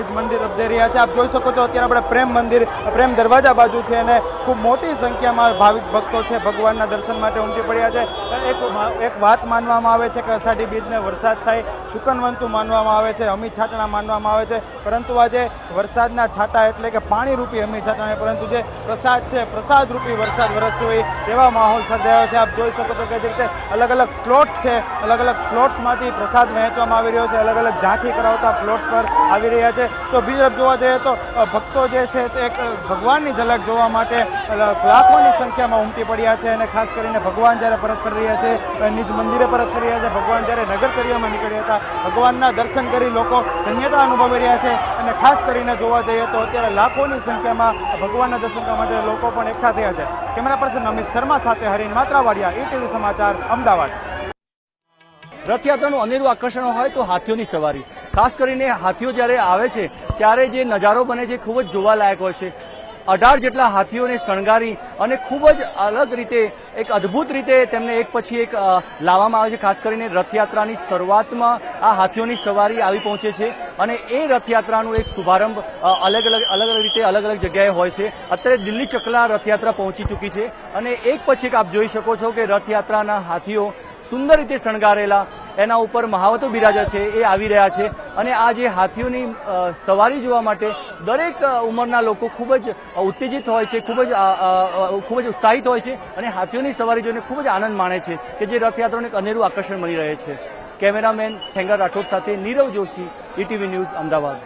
નિજ મંદિર તરફ જઈ રહ્યા છે। આપ જોઈ શકો છો અત્યારે આપણે પ્રેમ મંદિર પ્રેમ દરવાજા બાજુ છે અને ખૂબ મોટી સંખ્યામાં ભાવિક ભક્તો છે ભગવાનના દર્શન માટે ઉમટી પડ્યા છે। એક વાત માનવામાં આવે છે કે અષાઢી બીજને વરસાદ થાય શુકનવંતુ માનવામાં આવે છે, અમી છાંટણા માનવામાં આવે છે, પરંતુ આજે વરસાદના છાંટા એટલે કે પાણી રૂપી અમી છાંટણા, પરંતુ જે પ્રસાદ છે પ્રસાદ રૂપી વરસાદ વરસતો હોય તેવા માહોલ સર્જાયો છે। આપ જોઈ શકો છો કે જે રીતે અલગ અલગ ફ્લોટ્સ છે, અલગ અલગ ફ્લોટ્સમાંથી પ્રસાદ વહેંચવામાં આવી રહ્યો છે, અલગ અલગ ઝાંખી કરાવતા ફ્લોટ્સ પર આવી રહ્યા છે। તો બીજી તરફ જોવા જઈએ તો ભક્તો જે છે તે એક ભગવાનની ઝલક જોવા માટે લાખોની સંખ્યામાં ઉમટી પડ્યા છે અને ખાસ કરીને ભગવાન જ્યારે પરત ફરી રહ્યા છે નિજ મંદિરે પરત ફરી રહ્યા છે, ભગવાન જ્યારે નગરચર્યામાં નીકળ્યા હતા ભગવાનના દર્શન કરી લોકો ધન્યતા અનુભવી રહ્યા છે અને ખાસ કરીને જોવા જઈએ તો અત્યારે લાખોની સંખ્યામાં ભગવાનના દર્શન કરવા માટે લોકો પણ એકઠા થયા છે। કેમેરા પર્સન અમિત શર્મા સાથે હરીન માત્રાવાડિયા, ETV સમાચાર, અમદાવાદ। રથયાત્રાનું અનેરું આકર્ષણ હોય તો હાથીઓની સવારી, ખાસ કરીને હાથીઓ જ્યારે આવે છે ત્યારે જે નજારો બને છે ખૂબ જ જોવાલાયક હોય છે। 18 જેટલા હાથીઓને શણગારી અને ખૂબ જ અલગ રીતે એક અદ્ભુત રીતે તેમને એક પછી એક લાવવામાં આવે છે। ખાસ કરીને રથયાત્રાની શરૂઆતમાં આ હાથીઓની સવારી આવી પહોંચે છે અને એ રથયાત્રાનું એક શુભારંભ અલગ અલગ રીતે અલગ અલગ જગ્યાએ હોય છે। અત્યારે દિલ્હી ચકલા રથયાત્રા પહોંચી ચૂકી છે અને એક પછી એક આપ જોઈ શકો છો કે રથયાત્રાના હાથીઓ સુંદર રીતે શણગારેલા એના ઉપર મહાવતો બિરાજા છે એ આવી રહ્યા છે અને આ જે હાથીઓની સવારી જોવા માટે દરેક ઉંમરના લોકો ખૂબ જ ઉત્તેજિત હોય છે, ખૂબ જ ઉત્સાહિત હોય છે અને હાથીઓની સવારી જોઈને ખૂબ જ આનંદ માણે છે કે જે રથયાત્રાનું એક અનેરું આકર્ષણ બની રહે છે। કેમેરામેન ઠેંગર રાઠોડ સાથે નીરવ જોશી, ETV ન્યૂઝ, અમદાવાદ।